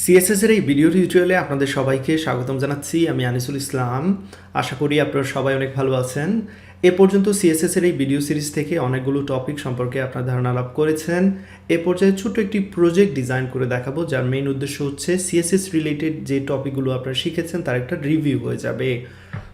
CSS এর এই video টিউটোরিয়ালে আপনাদের সবাইকে স্বাগতম জানাচ্ছি। আমি আনিসুল ইসলাম। আশা করি আপনারা সবাই অনেক ভালো আছেন। এ পর্যন্ত সিএসএস এর এই ভিডিও সিরিজ থেকে অনেকগুলো টপিক সম্পর্কে আপনারা ধারণা লাভ করেছেন। এ পর্যায়ে ছোট্ট একটি প্রজেক্ট ডিজাইন করে দেখাবো, যার মেইন উদ্দেশ্য হচ্ছে সিএসএস রিলেটেড যে টপিকগুলো আপনারা শিখেছেন তার একটা রিভিউ হয়ে যাবে।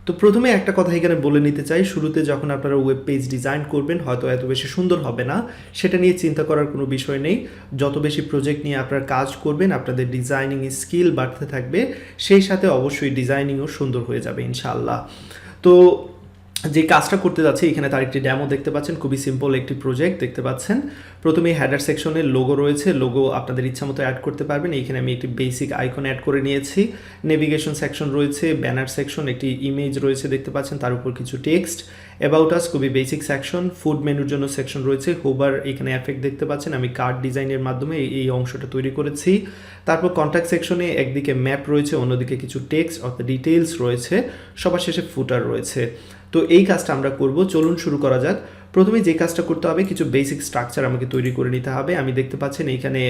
তো প্রথমে একটা কথা এখানে বলে নিতে চাই, শুরুতে যখন আপনারা ওয়েব পেজ ডিজাইন করবেন হয়তো এত বেশি সুন্দর হবে না, সেটা নিয়ে চিন্তা করার কোনো বিষয় নেই। যত বেশি প্রজেক্ট নিয়ে আপনারা কাজ করবেন আপনাদের ডিজাইনিং স্কিল বাড়তে থাকবে, সেই সাথে অবশ্যই ডিজাইনিংও সুন্দর হয়ে যাবে ইনশাআল্লাহ। তো যে কাজটা করতে যাচ্ছি এখানে তার একটি ডেমো দেখতে পাচ্ছেন, খুবই সিম্পল একটি প্রজেক্ট দেখতে পাচ্ছেন। প্রথমে হেডার সেকশনের লোগো রয়েছে, লোগো আপনাদের ইচ্ছা মতো অ্যাড করতে পারবেন। এইখানে আমি একটি বেসিক আইকন অ্যাড করে নিয়েছি। নেভিগেশন সেকশন রয়েছে, ব্যানার সেকশন, একটি ইমেজ রয়েছে দেখতে পাচ্ছেন, তার উপর কিছু টেক্সট, অ্যাবাউট আস খুবই বেসিক সেকশন, ফুড মেনুর জন্য সেকশন রয়েছে, হোভার এখানে এফেক্ট দেখতে পাচ্ছেন, আমি কার্ড ডিজাইনের মাধ্যমে এই অংশটা তৈরি করেছি। তারপর কন্ট্যাক্ট সেকশনে একদিকে ম্যাপ রয়েছে, অন্যদিকে কিছু টেক্সট অর্থাৎ ডিটেইলস রয়েছে, সবার শেষে ফুটার রয়েছে। তো এই কাজটা আমরা করব, চলুন শুরু করা যাক। প্রথমে যে কাজটা করতে হবে, কিছু বেসিক স্ট্রাকচার আমাকে তৈরি করে নিতে হবে। আমি দেখতে পাচ্ছেন এইখানে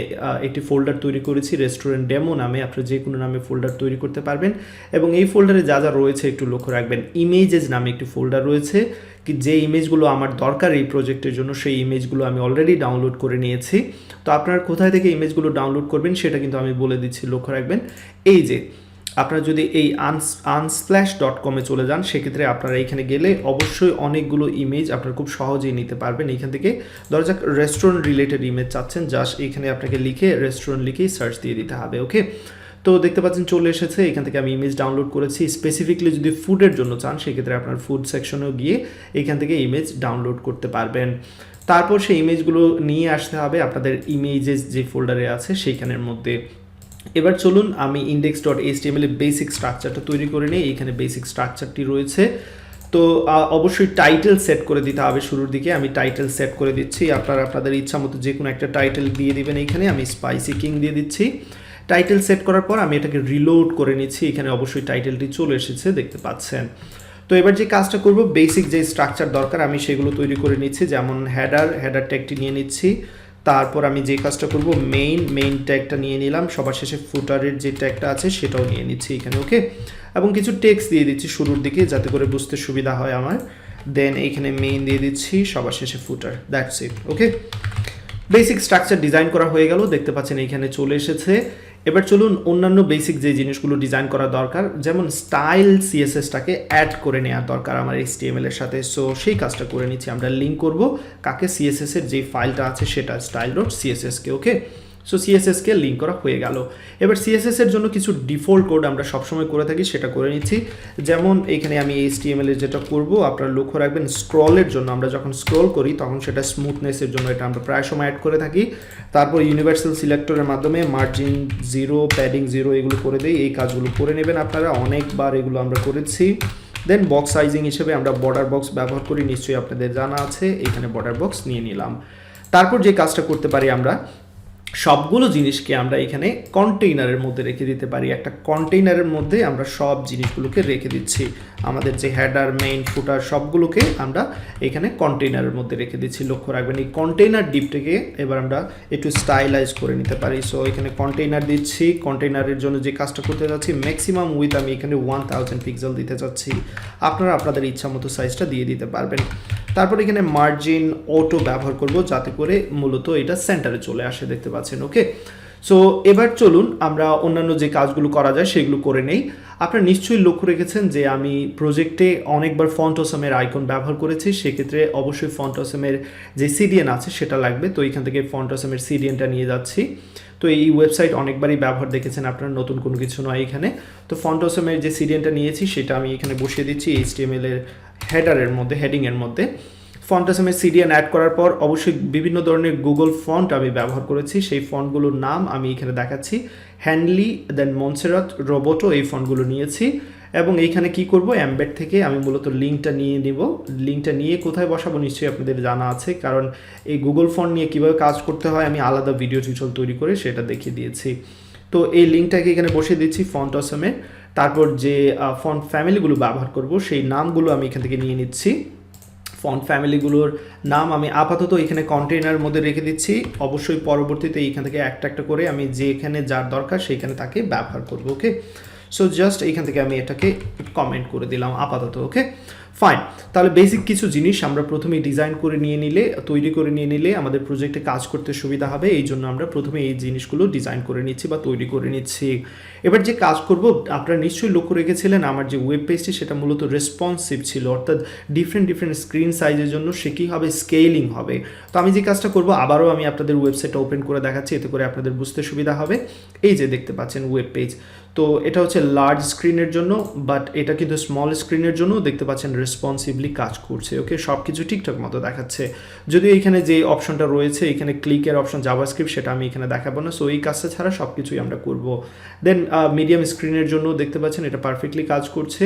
একটি ফোল্ডার তৈরি করেছি রেস্টুরেন্ট ডেমো নামে, আপনারা যে কোনো নামে ফোল্ডার তৈরি করতে পারবেন। এবং এই ফোল্ডারে যা যা রয়েছে একটু লক্ষ্য রাখবেন। ইমেজেস নামে একটি ফোল্ডার রয়েছে, কি যে ইমেজগুলো আমার দরকার এই প্রজেক্টের জন্য সেই ইমেজগুলো আমি অলরেডি ডাউনলোড করে নিয়েছি। তো আপনারা কোথায় থেকে ইমেজগুলো ডাউনলোড করবেন সেটা কিন্তু আমি বলে দিচ্ছি, লক্ষ্য রাখবেন। এই যে আপনারা যদি এই unsplash.com চলে যান, সেক্ষেত্রে আপনারা এইখানে গেলে অবশ্যই অনেকগুলো ইমেজ আপনারা খুব সহজেই নিতে পারবেন। এইখান থেকে ধরা যাক রেস্টুরেন্ট রিলেটেড ইমেজ চাচ্ছেন, জাস্ট এখানে আপনাকে লিখে রেস্টুরেন্ট লিখেই সার্চ দিয়ে দিতে হবে। ওকে, তো দেখতে পাচ্ছেন চলে এসেছে। এখান থেকে আমি ইমেজ ডাউনলোড করেছি। স্পেসিফিকলি যদি ফুডের জন্য চান সেক্ষেত্রে আপনার ফুড সেকশনেও গিয়ে এখান থেকে ইমেজ ডাউনলোড করতে পারবেন। তারপর সেই ইমেজগুলো নিয়ে আসতে হবে আপনাদের ইমেজেস যে ফোল্ডারে আছে সেইখানের মধ্যে। এবার চলুন আমি index.html এর বেসিক স্ট্রাকচারটা তৈরি করে নিই। এখানে বেসিক স্ট্রাকচারটি রয়েছে। তো অবশ্যই টাইটেল সেট করে দিতে হবে শুরুর দিকে। আমি টাইটেল সেট করে দিচ্ছি, আপনারা আপনাদের ইচ্ছা মতো যে কোনো একটা টাইটেল দিয়ে দিবেন। এইখানে আমি স্পাইসি কিং দিয়ে দিচ্ছি। টাইটেল সেট করার পর আমি এটাকে রিলোড করে নিচ্ছি। এখানে অবশ্যই টাইটেলটি চলে এসেছে দেখতে পাচ্ছেন। তো এবার যে কাজটা করব, বেসিক যে স্ট্রাকচার দরকার আমি সেগুলো তৈরি করে নিচ্ছি। যেমন হেডার ট্যাগটি নিয়ে নিচ্ছি। তারপর আমি যে কাজটা করব, মেইন ট্যাগটা নিয়ে নিলাম। সবার শেষে ফুটারের যে ট্যাগটা আছে সেটাও নিয়ে নিচ্ছি এখানে। ওকে, এবং কিছু টেক্সট দিয়ে দিচ্ছি শুরুর দিকে যাতে করে বুঝতে সুবিধা হয় আমার। দেন এইখানে মেইন দিয়ে দিচ্ছি, সবার শেষে footer, that's it. Okay, basic structure design করা হয়ে গেল, দেখতে পাচ্ছেন এইখানে চলে এসেছে। এবার চলুন অন্যান্য বেসিক যে জিনিসগুলো ডিজাইন করা দরকার, যেমন স্টাইল সিএসএসটাকে অ্যাড করে নেওয়ার দরকার আমার HTML এর সাথে। সো সেই কাজটা করে নিচ্ছি। আমরা লিঙ্ক করব কাকে, সিএসএস এর যে ফাইলটা আছে সেটা style.css কে। ওকে, সো সিএসএসকে লিঙ্ক করা হয়ে গেল। এবার সিএসএস এর জন্য কিছু ডিফল্ট কোড আমরা সবসময় করে থাকি, সেটা করে নিচ্ছি। যেমন এখানে আমি HTML এর যেটা করব, আপনারা লক্ষ্য রাখবেন স্ক্রলের জন্য আমরা যখন স্ক্রল করি তখন সেটা স্মুথনেসের জন্য এটা আমরা প্রায় সময় অ্যাড করে থাকি। তারপর ইউনিভার্সাল সিলেক্টরের মাধ্যমে মার্জিন 0, প্যাডিং 0 এগুলো করে দিই। এই কাজগুলো করে নেবেন আপনারা, অনেকবার এগুলো আমরা করেছি। দেন বক্স সাইজিং হিসেবে আমরা বর্ডার বক্স ব্যবহার করি, নিশ্চয়ই আপনাদের জানা আছে। এখানে বর্ডার বক্স নিয়ে নিলাম। তারপর যে কাজটা করতে পারি, আমরা সবগুলো জিনিসকে আমরা এখানে কন্টেইনারের মধ্যে রেখে দিতে পারি। একটা কন্টেইনারের মধ্যে আমরা সব জিনিসগুলোকে রেখে দিচ্ছি। আমাদের যে হেডার, মেইন, ফুটার সবগুলোকে আমরা এখানে কন্টেইনারের মধ্যে রেখে দিচ্ছি। লক্ষ্য রাখবেন এই কন্টেইনার ডিপটাকে এবার আমরা একটু স্টাইলাইজ করে নিতে পারি। সো এখানে কন্টেইনার দিচ্ছি। কন্টেইনারের জন্য যে কাজটা করতে যাচ্ছি, ম্যাক্সিমাম উইথ আমি এখানে 1000 পিক্সেল দিতে চাচ্ছি। আপনারা আপনাদের ইচ্ছা মতো সাইজটা দিয়ে দিতে পারবেন। তারপর এখানে মার্জিন অটো ব্যবহার করব যাতে করে মূলত এটা সেন্টারে চলে আসে, দেখতে পাচ্ছেন। ওকে, সো এবার চলুন আমরা অন্যান্য যে কাজগুলো করা যায় সেগুলো করে নেই। আপনারা নিশ্চয়ই লক্ষ্য রেখেছেন যে আমি প্রজেক্টে অনেকবার ফন্ট অসমের আইকন ব্যবহার করেছি, সেক্ষেত্রে অবশ্যই ফন্ট অসমের যে সিডিএন আছে সেটা লাগবে। তো এখান থেকে ফন্ট অসমের সিডিএনটা নিয়ে যাচ্ছি। তো এই ওয়েবসাইট অনেকবারই ব্যবহার দেখেছেন আপনারা, নতুন কোনো কিছু নয় এখানে। তো ফন্ট অসমের যে সিডিএনটা নিয়েছি সেটা আমি এখানে বসিয়ে দিচ্ছি HTML এর হেডারের মধ্যে, হেডিংয়ের মধ্যে। ফন্ট অসমের সিডিএন অ্যাড করার পর অবশ্যই বিভিন্ন ধরনের গুগল ফন্ট আমি ব্যবহার করেছি, সেই ফন্টগুলোর নাম আমি এখানে দেখাচ্ছি। হ্যান্ডলি, দেন মনসেরাত, রোবোটো, এই ফন্টগুলো নিয়েছি। এবং এইখানে কি করব, এমবেড থেকে আমি মূলত লিঙ্কটা নিয়ে নিব। লিঙ্কটা নিয়ে কোথায় বসাবো নিশ্চয়ই আপনাদের জানা আছে, কারণ এই গুগল ফন্ট নিয়ে কীভাবে কাজ করতে হয় আমি আলাদা ভিডিও টিউটোরিয়াল তৈরি করে সেটা দেখিয়ে দিয়েছি। তো এই লিঙ্কটাকে এখানে বসিয়ে দিচ্ছি ফন্ট অসমে। তারপর যে ফন্ট ফ্যামিলিগুলো ব্যবহার করব সেই নামগুলো আমি এখান থেকে নিয়ে নিচ্ছি। ফন্ট ফ্যামিলিগুলোর নাম আমি আপাতত এখানে কন্টেইনার মধ্যে রেখে দিচ্ছি, অবশ্যই পরবর্তীতে এইখান থেকে একটা একটা করে আমি যেখানে যার দরকার সেইখানে তাকে ব্যবহার করব। ওকে, সো জাস্ট এইখান থেকে আমি এটাকে কমেন্ট করে দিলাম আপাতত। ওকে ফাইন, তাহলে বেসিক কিছু জিনিস আমরা প্রথমে ডিজাইন করে তৈরি করে নিয়ে নিলে আমাদের প্রজেক্টে কাজ করতে সুবিধা হবে, এই জন্য আমরা প্রথমে এই জিনিসগুলো ডিজাইন করে নিচ্ছি বা তৈরি করে নিচ্ছি। এবার যে কাজ করব, আপনারা নিশ্চয়ই লক্ষ্য রেখেছিলেন আমার যে ওয়েব পেজটি সেটা মূলত রেসপন্সিভ ছিল, অর্থাৎ ডিফারেন্ট স্ক্রিন সাইজের জন্য সে কী হবে, স্কেলিং হবে। তো আমি যে কাজটা করব, আবারও আমি আপনাদের ওয়েবসাইটটা ওপেন করে দেখাচ্ছি, এতে করে আপনাদের বুঝতে সুবিধা হবে। এই যে দেখতে পাচ্ছেন ওয়েব পেজ, তো এটা হচ্ছে লার্জ স্ক্রিনের জন্য, বাট এটা কিন্তু স্মল স্ক্রিনের জন্য দেখতে পাচ্ছেন রেসপন্সিভলি কাজ করছে। ওকে, সব কিছু ঠিকঠাক মতো দেখাচ্ছে, যদিও এখানে যে অপশনটা রয়েছে এখানে ক্লিকের অপশন জাভাস্ক্রিপ্ট, সেটা আমি এখানে দেখাবো না। সো এই কাজটা ছাড়া সব কিছুই আমরা করব। দেন মিডিয়াম স্ক্রিনের জন্য দেখতে পাচ্ছেন এটা পারফেক্টলি কাজ করছে।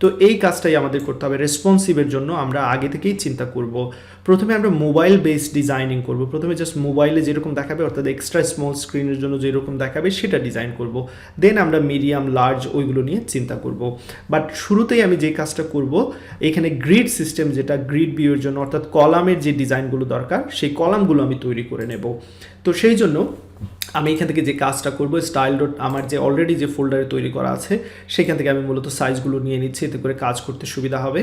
তো এই কাজটাই আমাদের করতে হবে। রেসপন্সিভের জন্য আমরা আগে থেকেই চিন্তা করব। প্রথমে আমরা মোবাইল বেসড ডিজাইনিং করব। প্রথমে জাস্ট মোবাইলে যেরকম দেখাবে, অর্থাৎ এক্সট্রা স্মল স্ক্রিনের জন্য যেরকম দেখাবে সেটা ডিজাইন করব। দেন আমরা মিডিয়াম লার্জ ওইগুলো নিয়ে চিন্তা করব। বাট শুরুতেই আমি যে কাজটা করব, এখানে গ্রিড সিস্টেম, যেটা গ্রিড ভিউর জন্য অর্থাৎ কলামের যে ডিজাইনগুলো দরকার সেই কলামগুলো আমি তৈরি করে নেব। তো সেই জন্য আমি এখান থেকে যে কাজটা করব, স্টাইল ডট আমার যে অলরেডি যে ফোল্ডারে তৈরি করা আছে সেখান থেকে আমি মূলত সাইজগুলো নিয়ে নিচ্ছি, এতে করে কাজ করতে সুবিধা হবে।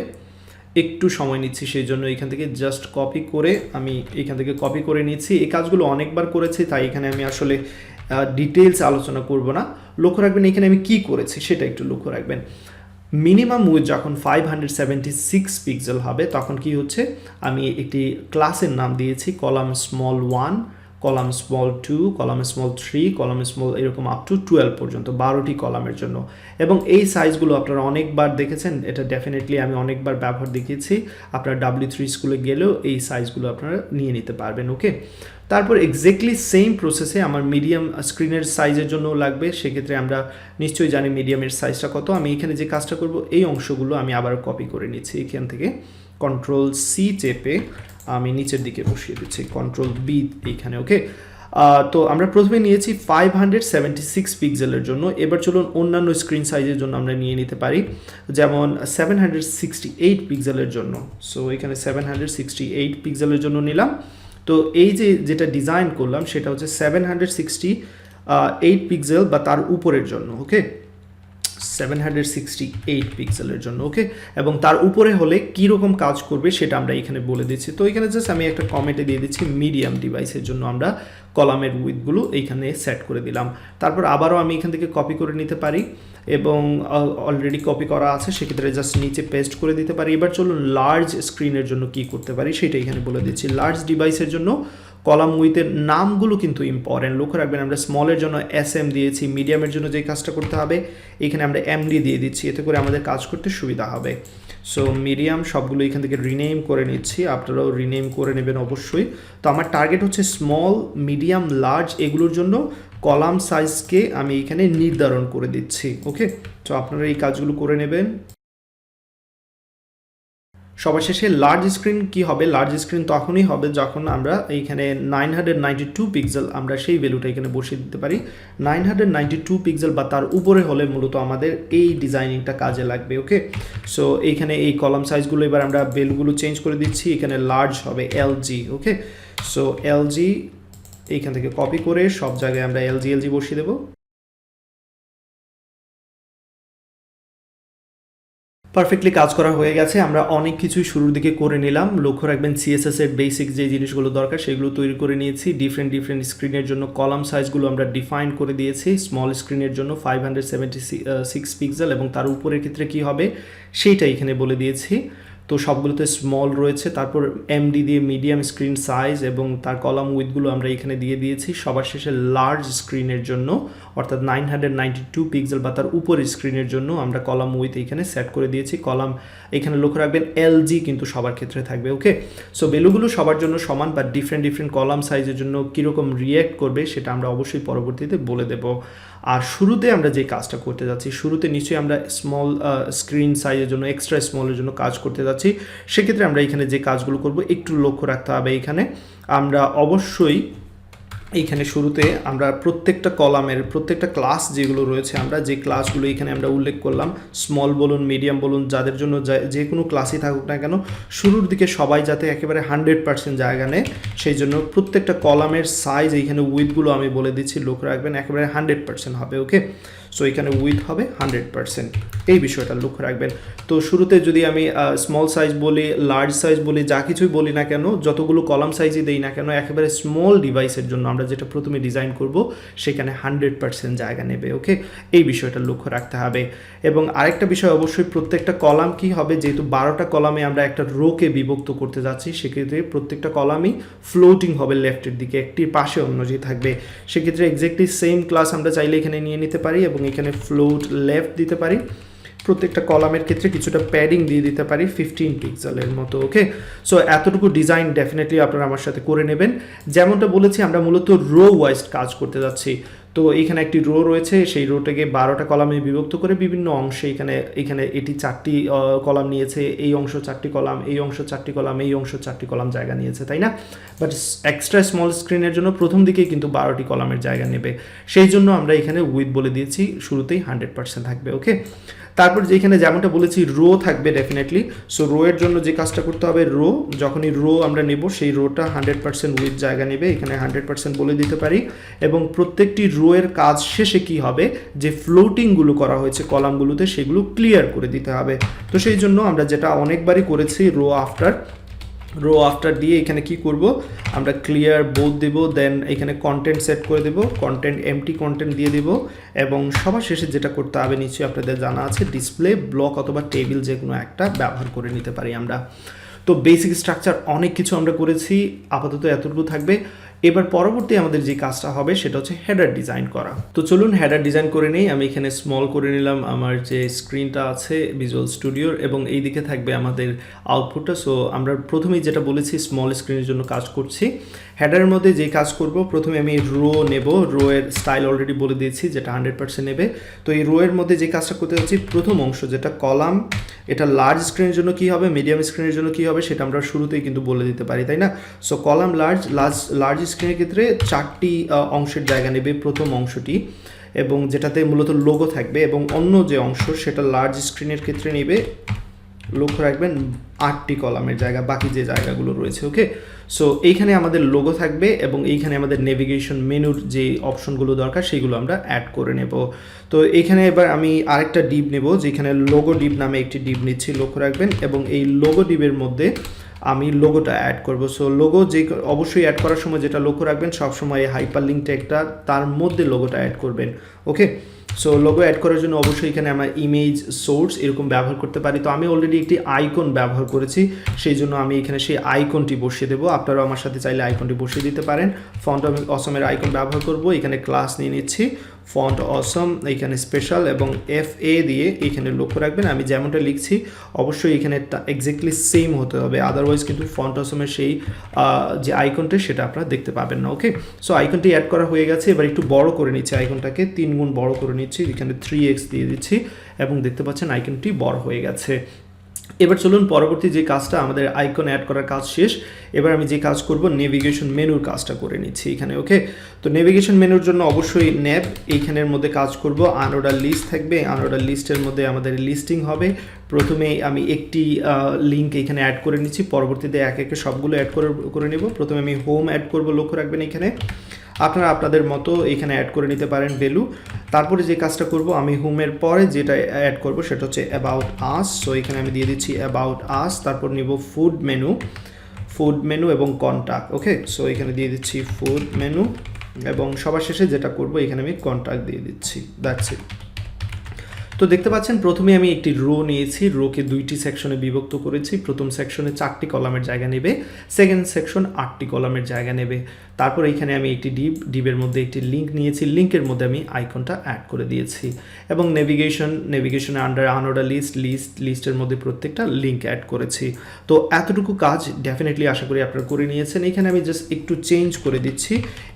একটু সময় নিচ্ছি, সেই জন্য এখান থেকে জাস্ট কপি করে আমি এখান থেকে কপি করে নিচ্ছি। এই কাজগুলো অনেকবার করেছি, তাই এখানে আমি আসলে ডিটেলস আলোচনা করব না। লক্ষ্য রাখবেন এখানে আমি কি করেছি সেটা একটু লক্ষ্য রাখবেন। মিনিমাম উইথ যখন 576 পিক্সেল হবে তখন কি হচ্ছে, আমি একটি ক্লাসের নাম দিয়েছি column small 1, column small 2, column small 3, column small এরকম আপ টু 12 পর্যন্ত 12টি কলামের জন্য। এবং এই সাইজগুলো আপনারা অনেকবার দেখেছেন, এটা ডেফিনেটলি আমি অনেকবার ব্যবহার দেখিয়েছি। আপনারা W3 স্কুলে গেলেও এই সাইজগুলো আপনারা নিয়ে নিতে পারবেন। ওকে, তারপর এক্স্যাক্টলি সেম প্রসেসে আমার মিডিয়াম স্ক্রিনের সাইজের জন্য লাগবে। সেক্ষেত্রে আমরা নিশ্চয়ই জানি মিডিয়ামের সাইজটা কত। আমি এখানে যে কাজটা করব, এই অংশগুলো আমি আবার কপি করে নিচ্ছি। এখান থেকে Ctrl+C চেপে আমি নিচের দিকে বসিয়ে দিচ্ছি, Ctrl+B এইখানে। ওকে, তো আমরা প্রথমে নিয়েছি 576 পিক্সেলের জন্য। এবার চলুন অন্যান্য স্ক্রিন সাইজের জন্য আমরা নিয়ে নিতে পারি, যেমন 768 পিক্সেলের জন্য। সো এখানে 768 পিক্সেলের জন্য নিলাম। তো এই যেটা ডিজাইন করলাম সেটা হচ্ছে 768 পিক্সেল বা তার উপরের জন্য। ওকে, 768 পিক্সেলের জন্য। ওকে, এবং তার উপরে হলে কীরকম কাজ করবে সেটা আমরা এখানে বলে দিচ্ছি। তো এখানে জাস্ট আমি একটা কমেন্টে দিয়ে দিচ্ছি মিডিয়াম ডিভাইসের জন্য আমরা কলামের উইথগুলো এইখানে সেট করে দিলাম। তারপর আবারও আমি এখান থেকে কপি করে নিতে পারি, এবং অলরেডি কপি করা আছে, সেক্ষেত্রে জাস্ট নিচে পেস্ট করে দিতে পারি। এবার চলুন লার্জ স্ক্রিনের জন্য কি করতে পারি সেটা এখানে বলে দিচ্ছি। লার্জ ডিভাইসের জন্য কলাম উইথের নামগুলো কিন্তু ইম্পর্টেন্ট, লক্ষ্য রাখবেন। আমরা স্মলের জন্য SM দিয়েছি, মিডিয়ামের জন্য যে কাজটা করতে হবে এখানে আমরা MD দিয়ে দিচ্ছি, এতে করে আমাদের কাজ করতে সুবিধা হবে। সো মিডিয়াম সবগুলো এখান থেকে রিনেম করে নিচ্ছি, আপনারাও রিনেম করে নেবেন অবশ্যই। তো আমার টার্গেট হচ্ছে স্মল, মিডিয়াম, লার্জ এগুলোর জন্য কলাম সাইজকে আমি এখানে নির্ধারণ করে দিচ্ছি। ওকে, তো আপনারা এই কাজগুলো করে নেবেন। সবার শেষে লার্জ স্ক্রিন কি হবে, লার্জ স্ক্রিন তখনই হবে যখন আমরা এইখানে 992 পিক্সেল আমরা সেই ভ্যালুটা এখানে বসিয়ে দিতে পারি। 992 পিক্সেল বা তার উপরে হলে মূলত আমাদের এই ডিজাইনিংটা কাজে লাগবে। ওকে, সো এইখানে এই কলাম সাইজগুলো এবার আমরা ভ্যালুগুলো চেঞ্জ করে দিচ্ছি। এখানে লার্জ হবে LG। ওকে, সো LG এইখান থেকে কপি করে সব জায়গায় আমরা LG বসিয়ে দেবো। পারফেক্টলি কাজ করা হয়ে গেছে। আমরা অনেক কিছুই শুরুর দিকে করে নিলাম। লক্ষ্য রাখবেন CSS এর বেসিক যে জিনিসগুলো দরকার সেগুলো তৈরি করে নিয়েছি। ডিফারেন্ট স্ক্রিনের জন্য কলাম সাইজগুলো আমরা ডিফাইন করে দিয়েছি। স্মল স্ক্রিনের জন্য 576 পিক্সেল এবং তার উপরের ক্ষেত্রে কি হবে সেইটা এখানে বলে দিয়েছি। তো সবগুলোতে স্মল রয়েছে। তারপর MD দিয়ে মিডিয়াম স্ক্রিন সাইজ এবং তার কলাম উইথগুলো আমরা এখানে দিয়ে দিয়েছি। সবার শেষে লার্জ স্ক্রিনের জন্য অর্থাৎ 992 পিক্সেল বা তার উপরের স্ক্রিনের জন্য আমরা কলাম উইথ এখানে সেট করে দিয়েছি। কলাম এখানে লক্ষ্য রাখবেন LG কিন্তু সবার ক্ষেত্রে থাকবে। ওকে, সো ভ্যালুগুলো সবার জন্য সমান, বা ডিফারেন্ট কলাম সাইজের জন্য কীরকম রিয়্যাক্ট করবে সেটা আমরা অবশ্যই পরবর্তীতে বলে দেব। আর শুরুতে আমরা যে কাজটা করতে যাচ্ছি, শুরুতে নিশ্চয়ই আমরা স্মল স্ক্রিন সাইজের জন্য এক্সট্রা স্মলের জন্য কাজ করতে যাচ্ছি। সেক্ষেত্রে আমরা এখানে যে কাজগুলো করব একটু লক্ষ্য রাখতে হবে। এখানে আমরা অবশ্যই এইখানে শুরুতে আমরা প্রত্যেকটা কলামের প্রত্যেকটা ক্লাস যেগুলো রয়েছে আমরা যে ক্লাসগুলো এখানে আমরা উল্লেখ করলাম, স্মল বলুন মিডিয়াম বলুন যাদের জন্য যে কোনো ক্লাসই থাকুক না কেন, শুরুর দিকে সবাই যাতে একেবারে 100% জায়গা নেয় সেই জন্য প্রত্যেকটা কলামের সাইজ এইখানে উইথগুলো আমি বলে দিচ্ছি, লক্ষ্য রাখবেন একেবারে 100% হবে। ওকে, সো এখানে উইথ হবে 100%, এই বিষয়টা লক্ষ্য রাখবেন। তো শুরুতে যদি আমি স্মল সাইজ বলি, লার্জ সাইজ বলি, যা কিছুই বলি না কেন, যতগুলো কলাম সাইজই দেই না কেন, একেবারে স্মল ডিভাইসের জন্য আমরা যেটা প্রথমে ডিজাইন করব সেখানে 100% জায়গা নেবে। ওকে, এই বিষয়টা লক্ষ্য রাখতে হবে। এবং আরেকটা বিষয় অবশ্যই প্রত্যেকটা কলাম কি হবে, যেহেতু 12টা কলামে আমরা একটা রোকে বিভক্ত করতে যাচ্ছি, সেক্ষেত্রে প্রত্যেকটা কলামই ফ্লোটিং হবে লেফটের দিকে, একটির পাশে অন্য যে থাকবে। সেক্ষেত্রে এক্স্যাক্টলি সেম ক্লাস আমরা চাইলে এখানে নিয়ে নিতে পারি এবং এখানে ফ্লোট লেফট দিতে পারি। প্রত্যেকটা কলামের ক্ষেত্রে কিছুটা প্যাডিং দিয়ে দিতে পারি 15 পিক্সেলের মতো। ওকে, সো এতটুকু ডিজাইন ডেফিনেটলি আপনারা আমার সাথে করে নেবেন। যেমনটা বলেছি আমরা মূলত রো ওয়াইজ কাজ করতে যাচ্ছি। তো এখানে একটি রো রয়েছে, সেই রোটাকে 12টা কলামে বিভক্ত করে বিভিন্ন অংশে এখানে এটি 4টি কলাম নিয়েছে, এই অংশ 4টি কলাম, এই অংশ 4টি কলাম, এই অংশ 4টি কলাম জায়গা নিয়েছে, তাই না? বাট এক্সট্রা স্মল স্ক্রিনের জন্য প্রথম দিকেই কিন্তু 12টি কলামের জায়গা নেবে, সেই জন্য আমরা এখানে উইথ বলে দিয়েছি, শুরুতেই 100% থাকবে। ওকে, তারপর যেখানে যেমনটা বলেছি রো থাকবে ডেফিনেটলি। সো রো এর জন্য যে কাজটা করতে হবে, রো যখনই রো আমরা নেব সেই রোটা 100% উইথ জায়গা নেবে, এখানে 100% বলে দিতে পারি। এবং প্রত্যেকটি রো এর কাজ শেষে কি হবে, যে ফ্লোটিংগুলো করা হয়েছে কলামগুলোতে সেগুলো ক্লিয়ার করে দিতে হবে। তো সেই জন্য আমরা যেটা অনেকবারই করেছি, রো আফটার দিয়ে এখানে কি করব, আমরা ক্লিয়ার বোথ দেব, দেন এখানে কন্টেন্ট সেট করে দেব, কন্টেন্ট এমটি কন্টেন্ট দিয়ে দেব। এবং সবার শেষে যেটা করতে হবে নিশ্চয়ই আপনাদের জানা আছে, ডিসপ্লে ব্লক অথবা টেবিল যে কোনো একটা ব্যবহার করে নিতে পারি আমরা। তো বেসিক স্ট্রাকচার অনেক কিছু আমরা করেছি, আপাতত এতটুকু থাকবে। এবার পরবর্তী আমাদের যে কাজটা হবে সেটা হচ্ছে হেডার ডিজাইন করা। তো চলুন হেডার ডিজাইন করে নেই। আমি এখানে স্মল করে নিলাম আমার যে স্ক্রিনটা আছে ভিজুয়াল স্টুডিওর, এবং এই দিকে থাকবে আমাদের আউটপুটটা। সো আমরা প্রথমেই যেটা বলেছি স্মল স্ক্রিনের জন্য কাজ করছি। হেডারের মধ্যে যে কাজ করব, প্রথমে আমি রো নেব, রো এর স্টাইল অলরেডি বলে দিয়েছি যেটা 100% নেবে। তো এই রো এর মধ্যে যে কাজটা করতে যাচ্ছি, প্রথম অংশ যেটা কলাম, এটা লার্জ স্ক্রিনের জন্য কি হবে, মিডিয়াম স্ক্রিনের জন্য কি হবে সেটা আমরা শুরুতেই কিন্তু বলে দিতে পারি, তাই না? সো কলাম লার্জ স্ক্রিনের ক্ষেত্রে 4টি অংশের জায়গা নেবে প্রথম অংশটি, এবং যেটাতে মূলত লোগো থাকবে, এবং অন্য যে অংশ সেটা লার্জ স্ক্রিনের ক্ষেত্রে নেবে, লক্ষ্য রাখবেন 8টি কলামের জায়গা, বাকি যে জায়গাগুলো রয়েছে। ওকে, সো এইখানে আমাদের লোগো থাকবে এবং এইখানে আমাদের নেভিগেশন মেনুর যে অপশনগুলো দরকার সেগুলো আমরা অ্যাড করে নেব। তো এইখানে এবার আমি আরেকটা ডিপ নেব, যেখানে লোগো ডিপ নামে একটি ডিপ নিচ্ছি, লক্ষ্য রাখবেন। এবং এই লোগো ডিপের মধ্যে আমি লোগোটা অ্যাড করব। সো লোগো যে অবশ্যই অ্যাড করার সময় যেটা লক্ষ্য রাখবেন, সবসময় এই হাইপার লিঙ্ক ট্যাগটা তার মধ্যে লোগোটা অ্যাড করবেন। ওকে, সো লোগো অ্যাড করার জন্য অবশ্যই এখানে আমরা ইমেজ সোর্স এরকম ব্যবহার করতে পারি। তো আমি অলরেডি একটি আইকন ব্যবহার করেছি, সেই জন্য আমি এখানে সেই আইকনটি বসিয়ে দেবো। আপনারাও আমার সাথে চাইলে আইকনটি বসিয়ে দিতে পারেন। ফন্ট অসমের আইকন ব্যবহার করব, এখানে ক্লাস নিয়ে নিচ্ছি ফন্ট অসম, এইখানে স্পেশাল এবং FA দিয়ে এখানে লক্ষ্য রাখবেন আমি যেমনটা লিখছি অবশ্যই এখানে এক্স্যাক্টলি সেম হতে হবে, আদারওয়াইজ কিন্তু ফন্ট অসমের সেই যে আইকনটা সেটা আপনারা দেখতে পাবেন না। ওকে, সো আইকনটি অ্যাড করা হয়ে গেছে। এবার একটু বড় করে নিচ্ছি আইকনটাকে, 3 গুণ বড় করে নিচ্ছি, এখানে 3x দিয়ে দিচ্ছি এবং দেখতে পাচ্ছেন আইকনটি বড় হয়ে গেছে। এবার চলুন পরবর্তী যে কাজটা, আমাদের আইকন অ্যাড করার কাজ শেষ। এবার আমি যে কাজ করব, নেভিগেশন মেনুর কাজটা করে নিচ্ছি এখানে। ওকে, তো নেভিগেশন মেনুর জন্য অবশ্যই ন্যাব এইখানের মধ্যে কাজ করব। আনঅর্ডার লিস্ট থাকবে, আনঅর্ডার লিস্টের মধ্যে আমাদের লিস্টিং হবে। প্রথমে আমি একটি লিঙ্ক এখানে অ্যাড করে নিচ্ছি, পরবর্তীতে এক একে সবগুলো অ্যাড করে নেব। প্রথমে আমি হোম অ্যাড করব, লক্ষ্য রাখবেন এখানে আপনারা আপনাদের মতো এখানে অ্যাড করে নিতে পারেন ভ্যালু। তারপরে যে কাজটা করব, আমি হোমের পরে যেটা অ্যাড করব সেটা হচ্ছে অ্যাবাউট আস। সো এখানে আমি দিয়ে দিচ্ছি অ্যাবাউট আস, তারপর নিব ফুড মেনু এবং কন্ট্যাক্ট। ওকে, সো এখানে দিয়ে দিচ্ছি ফুড মেনু এবং সবার শেষে যেটা করব এখানে আমি কন্ট্যাক্ট দিয়ে দিচ্ছি, দ্যাটস ইট। তো দেখতে পাচ্ছেন প্রথমে আমি একটি রো নিয়েছি, রোকে 2টি সেকশনে বিভক্ত করেছি। প্রথম সেকশনে 4টি কলামের জায়গা নেবে, সেকেন্ড সেকশন 8টি কলামের জায়গা নেবে। তারপর এইখানে আমি একটি ডিপের মধ্যে একটি লিঙ্ক নিয়েছি, লিঙ্কের মধ্যে আমি আইকনটা অ্যাড করে দিয়েছি এবং নেভিগেশনে আন্ডার আনঅর্ডার লিস্টের মধ্যে প্রত্যেকটা লিঙ্ক অ্যাড করেছি। তো এতটুকু কাজ ডেফিনেটলি আশা করি আপনারা করে নিয়েছেন। এখানে আমি জাস্ট একটু চেঞ্জ করে দিচ্ছি,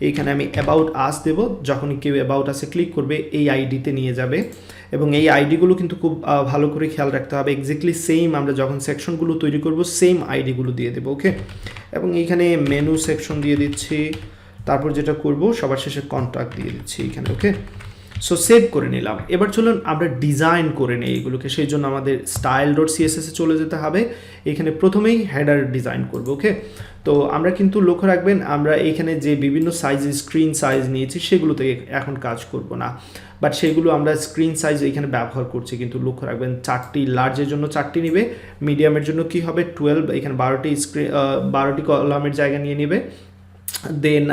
এইখানে আমি অ্যাবাউট আস দেব, যখনই কেউ অ্যাবাউট আসে ক্লিক করবে এই আইডিতে নিয়ে যাবে এবং এই আইডিগুলো কিন্তু খুব ভালো করে খেয়াল রাখতে হবে, এক্স্যাক্টলি সেম আমরা যখন সেকশনগুলো তৈরি করব সেম আইডিগুলো দিয়ে দেবো। ওকে, এবং এইখানে মেনু সেকশন দিয়ে দিচ্ছি, তারপর যেটা করব সবার শেষে কন্ট্যাক্ট দিয়ে দিচ্ছি এখানে। ওকে, সো সেভ করে নিলাম। এবার চলুন আমরা ডিজাইন করে নিই এগুলোকে। সেই জন্য আমাদের স্টাইল ডট সিএসএসে চলে যেতে হবে। এখানে প্রথমেই হেডার ডিজাইন করব। ওকে, তো আমরা কিন্তু লক্ষ্য রাখবেন আমরা এখানে যে বিভিন্ন সাইজের স্ক্রিন সাইজ নিয়েছি সেগুলোতে এখন কাজ করব না, বাট সেগুলো আমরা স্ক্রিন সাইজ এখানে ব্যবহার করছি। কিন্তু লক্ষ্য রাখবেন 4টি, লার্জের জন্য 4টি নিবে, মিডিয়ামের জন্য কি হবে 12, এখানে 12টি কলামের জায়গা নিয়ে নেবে, দেন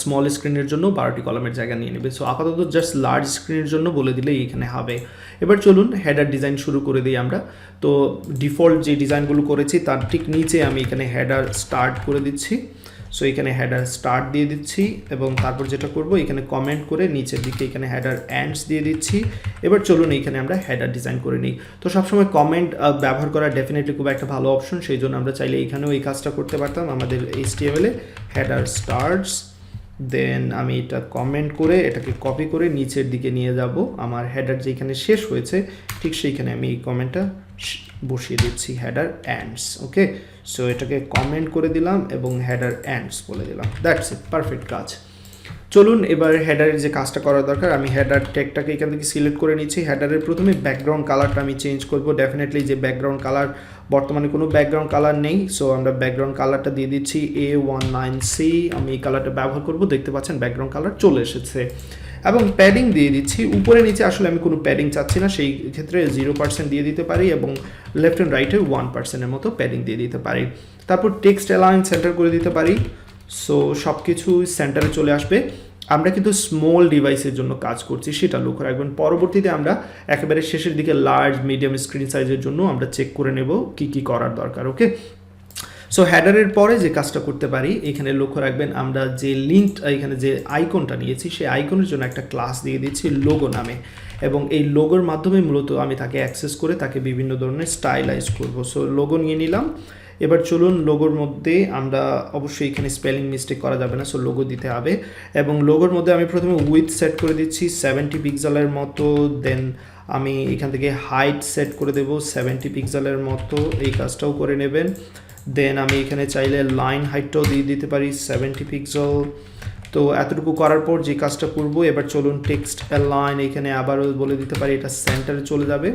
স্মল স্ক্রিনের জন্য 12টি কলামের জায়গা নিয়ে নেবে। সো আপাতত জাস্ট লার্জ স্ক্রিনের জন্য বলে দিলেই এখানে হবে। এবার চলুন হেডার ডিজাইন শুরু করে দিই আমরা। তো ডিফল্ট যে ডিজাইনগুলো করেছি তার ঠিক নিচে আমি এখানে হেডার স্টার্ট করে দিচ্ছি। সো এখানে হেডার স্টার্ট দিয়ে দিচ্ছি এবং তারপর যেটা করব এখানে কমেন্ট করে নিচের দিকে এখানে হেডার এন্ডস দিয়ে দিচ্ছি। এবার চলুন এখানে আমরা হেডার ডিজাইন করে নিই। তো সবসময় কমেন্ট ব্যবহার করা ডেফিনেটলি খুব একটা ভালো অপশন, সেই জন্য আমরা চাইলে এখানেও এই কাজটা করতে পারতাম। আমাদের HTML-এ হেডার স্টার্টস, দেন আমি এটা কমেন্ট করে এটাকে কপি করে নিচের দিকে নিয়ে যাব। আমার হেডার যেখানে শেষ হয়েছে ঠিক সেইখানে আমি এই কমেন্টটা বসিয়ে দিচ্ছি, হেডার এন্ডস। ওকে, সো এটাকে কমেন্ট করে দিলাম এবং হেডার এন্ডস বলে দিলাম। দ্যাটস ইট, পারফেক্ট কাজ। চলুন এবার হেডারের যে কাজটা করা দরকার, আমি হেডার ট্যাগটাকে এখান থেকে সিলেক্ট করে নিচ্ছি। হেডারের প্রথমে ব্যাকগ্রাউন্ড কালারটা আমি চেঞ্জ করব। ডেফিনেটলি যে ব্যাকগ্রাউন্ড কালার, বর্তমানে কোনো ব্যাকগ্রাউন্ড কালার নেই, সো আমরা ব্যাকগ্রাউন্ড কালারটা দিয়ে দিচ্ছি A19C। আমি এই কালারটা ব্যবহার করব। দেখতে পাচ্ছেন ব্যাকগ্রাউন্ড কালার চলে এসেছে এবং প্যাডিং দিয়ে দিচ্ছি উপরে নিচে। আসলে আমি কোনো প্যাডিং চাচ্ছি না, সেই ক্ষেত্রে 0% দিয়ে দিতে পারি এবং লেফট অ্যান্ড রাইটে 1%-এর মতো প্যাডিং দিয়ে দিতে পারি। তারপর টেক্সট অ্যালাইন সেন্টার করে দিতে পারি। সো সব কিছু সেন্টারে চলে আসবে। আমরা কিন্তু স্মল ডিভাইসের জন্য কাজ করছি, সেটা লক্ষ্য রাখবেন। পরবর্তীতে আমরা একেবারে শেষের দিকে লার্জ মিডিয়াম স্ক্রিন সাইজের জন্য আমরা চেক করে নেব কি কি করার দরকার। ওকে, সো হেডারের পরে যে কাজটা করতে পারি এখানে লক্ষ্য রাখবেন, আমরা যে লিঙ্ক এখানে যে আইকনটা নিয়েছি সেই আইকনের জন্য একটা ক্লাস দিয়ে দিচ্ছি লোগো নামে, এবং এই লোগোর মাধ্যমে মূলত আমি তাকে অ্যাক্সেস করে তাকে বিভিন্ন ধরনের স্টাইলাইজ করব। সো লোগো নিয়ে নিলাম। এবার চলুন লোগোর মধ্যে আমরা অবশ্যই এখানে স্পেলিং মিস্টেক করা যাবে না, সো লোগো দিতে হবে। এবং লোগোর মধ্যে আমি প্রথমে উইথ সেট করে দিচ্ছি 70 পিক্সেলের মতো, দেন আমি এখান থেকে হাইট সেট করে দেব 70 পিক্সেলের মতো, এই কাজটাও করে নেবেন। দেন আমি এখানে চাইলে লাইন হাইটটাও দিয়ে দিতে পারি 70 পিক্সেল। তো এতটুকু করার পর যে কাজটা করব, এবার চলুন টেক্সট অ্যালাইন এখানে আবারও বলে দিতে পারি এটা সেন্টারে চলে যাবে,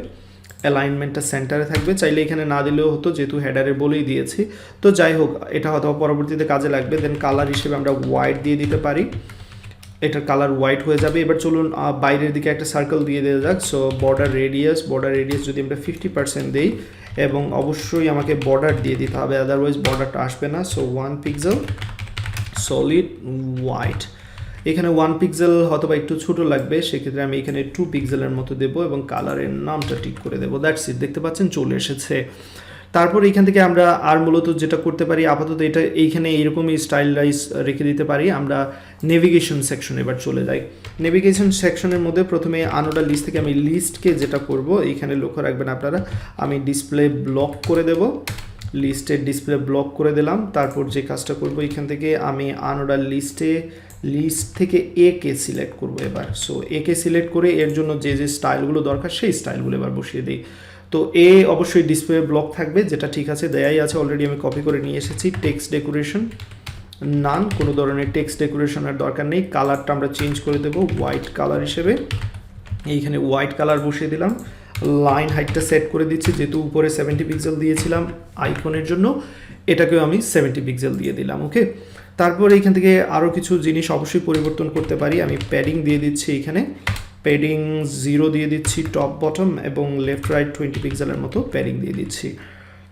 অ্যালাইনমেন্টটা সেন্টারে থাকবে। চাইলে এখানে না দিলেও হতো, যেহেতু হেডারে বলেই দিয়েছি। তো যাই হোক, এটা হয়তো পরবর্তীতে কাজে লাগবে। দেন কালার হিসেবে আমরা হোয়াইট দিয়ে দিতে পারি, এটার কালার হোয়াইট হয়ে যাবে। এবার চলুন বাইরের দিকে একটা সার্কেল দিয়ে দেওয়া যাক। সো বর্ডার রেডিয়াস যদি আমরা 50% দিই, এবং অবশ্যই আমাকে বর্ডার দিয়ে দিতে হবে, আদারওয়াইজ বর্ডারটা আসবে না। সো 1 পিক্সেল সলিড হোয়াইট, এখানে 1 পিক্সেল হয়তো বা একটু ছোটো লাগবে, সেক্ষেত্রে আমি এখানে 2 পিক্সেলের মতো দেবো এবং কালারের নামটা ঠিক করে দেবো। দ্যাটস ইট, দেখতে পাচ্ছেন চলে এসেছে। তারপর এইখান থেকে আমরা আর মূলত যেটা করতে পারি, আপাতত এটা এইখানে এইরকমই স্টাইলাইজ রেখে দিতে পারি। আমরা নেভিগেশন সেকশন এবার চলে যাই। নেভিগেশন সেকশনের মধ্যে প্রথমে আনোডা লিস্ট থেকে আমি লিস্টকে যেটা করব, এইখানে লক্ষ্য রাখবেন আপনারা, আমি ডিসপ্লে ব্লক করে দেব, লিস্টের ডিসপ্লে ব্লক করে দিলাম। তারপর যে কাজটা করব, এখান থেকে আমি আনোডা লিস্ট থেকে একে সিলেক্ট করব এবার। সো একে সিলেক্ট করে এর জন্য যে যে স্টাইলগুলো দরকার সেই স্টাইলগুলো এবার বসিয়ে দিই। তো এ অবশ্যই ডিসপ্লে ব্লক থাকবে, যেটা ঠিক আছে, দেয়াই আছে অলরেডি, আমি কপি করে নিয়ে এসেছি। টেক্সট ডেকোরেশন নান, কোনো ধরনের টেক্সট ডেকোরেশনের দরকার নেই। কালারটা আমরা চেঞ্জ করে দেবো হোয়াইট কালার হিসেবে, এইখানে হোয়াইট কালার বসিয়ে দিলাম। লাইন হাইটটা সেট করে দিচ্ছি, যেহেতু উপরে 70 পিক্সেল দিয়েছিলাম আইকনের জন্য, এটাকেও আমি 70 পিক্সেল দিয়ে দিলাম। ওকে, তারপর এইখান থেকে আরও কিছু জিনিস অবশ্যই পরিবর্তন করতে পারি। আমি প্যাডিং দিয়ে দিচ্ছি, এখানে প্যাডিং 0 দিয়ে দিচ্ছি টপ বটম, এবং লেফট রাইট 20 পিক্সেলের মতো প্যাডিং দিয়ে দিচ্ছি।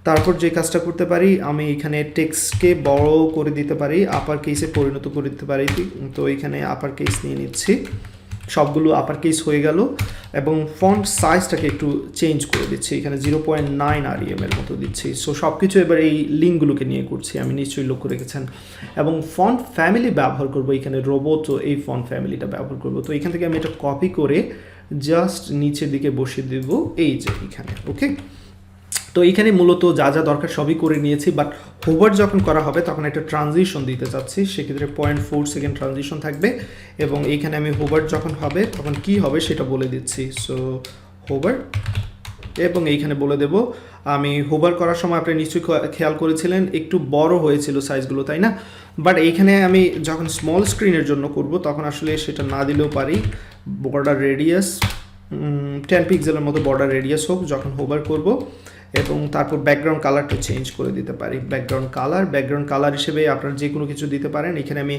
তারপর যে কাজটা করতে পারি, আমি এখানে টেক্সটকে বড় করে দিতে পারি, আপার কেসে পরিণত করে দিতে পারি। তো এখানে আপার কেস নিয়ে নিচ্ছি, সবগুলো আপার কেস হয়ে গেল, এবং ফন্ট সাইজটাকে একটু চেঞ্জ করে দিচ্ছি, এখানে 0.9 REM এর মতো দিচ্ছি। সো সব কিছু এবার এই লিঙ্কগুলোকে নিয়ে করছি, আমি নিশ্চয়ই লক্ষ্য রেখেছেন। এবং ফন্ট ফ্যামিলি ব্যবহার করব, এখানে রোবট, এই ফন্ট ফ্যামিলিটা ব্যবহার করব। তো এখান থেকে আমি এটা কপি করে জাস্ট নিচের দিকে বসিয়ে দেব, এই যে এখানে। ওকে, তো এইখানে মূলত যা যা দরকার সবই করে নিয়েছি, বাট হোভার যখন করা হবে তখন একটা ট্রানজিশন দিতে চাচ্ছি, সেক্ষেত্রে 0.4 সেকেন্ড ট্রানজিশন থাকবে, এবং এইখানে আমি হোভার যখন হবে তখন কি হবে সেটা বলে দিচ্ছি। সো হোভার এবং এইখানে বলে দেব আমি হোভার করার সময় আপনি নিশ্চয়ই খেয়াল করেছিলেন একটু বড় হয়েছিল সাইজগুলো, তাই না? বাট এইখানে আমি যখন স্মল স্ক্রিনের জন্য করব তখন আসলে সেটা না দিলেও পারি। বর্ডার রেডিয়াস 10 পিক্সেলের মতো বর্ডার রেডিয়াস হোক যখন হোভার করব, এবং তারপর ব্যাকগ্রাউন্ড কালারটা চেঞ্জ করে দিতে পারি। ব্যাকগ্রাউন্ড কালার হিসেবে আপনারা যে কোনো কিছু দিতে পারেন। এখানে আমি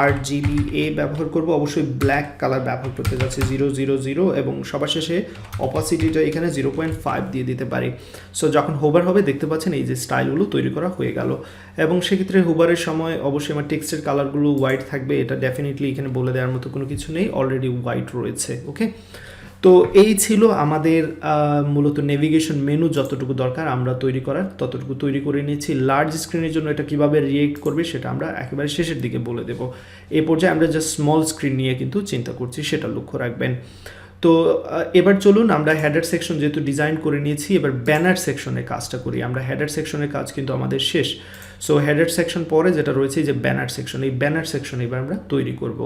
RGBA ব্যবহার করব, অবশ্যই ব্ল্যাক কালার ব্যবহার করতে যাচ্ছি 000, এবং সবার শেষে অপাসিটিটা এখানে 0.5 দিয়ে দিতে পারি। সো যখন হোভার হবে দেখতে পাচ্ছেন এই যে স্টাইলগুলো তৈরি করা হয়ে গেল। এবং সেক্ষেত্রে হোভারের সময় অবশ্যই আমার টেক্সটের কালারগুলো হোয়াইট থাকবে, এটা ডেফিনেটলি এখানে বলে দেওয়ার মতো কোনো কিছু নেই, অলরেডি হোয়াইট রয়েছে। ওকে, তো এই ছিল আমাদের মূলত নেভিগেশন মেনু, যতটুকু দরকার আমরা তৈরি করার ততটুকু তৈরি করে নিয়েছি। লার্জ স্ক্রিনের জন্য এটা কিভাবে রিয়েক্ট করবে সেটা আমরা একেবারে শেষের দিকে বলে দেব। এই পর্যায়ে আমরা জাস্ট স্মল স্ক্রিন নিয়ে কিন্তু চিন্তা করছি, সেটা লক্ষ্য রাখবেন। তো এবার চলুন আমরা হেডার সেকশন যেহেতু ডিজাইন করে নিয়েছি, এবার ব্যানার সেকশনের কাজটা করি। আমরা হেডার সেকশনের কাজ কিন্তু আমাদের শেষ। সো হেডার সেকশন পরে যেটা রয়েছে যে ব্যানার সেকশন, এই ব্যানার সেকশন এবার আমরা তৈরি করব।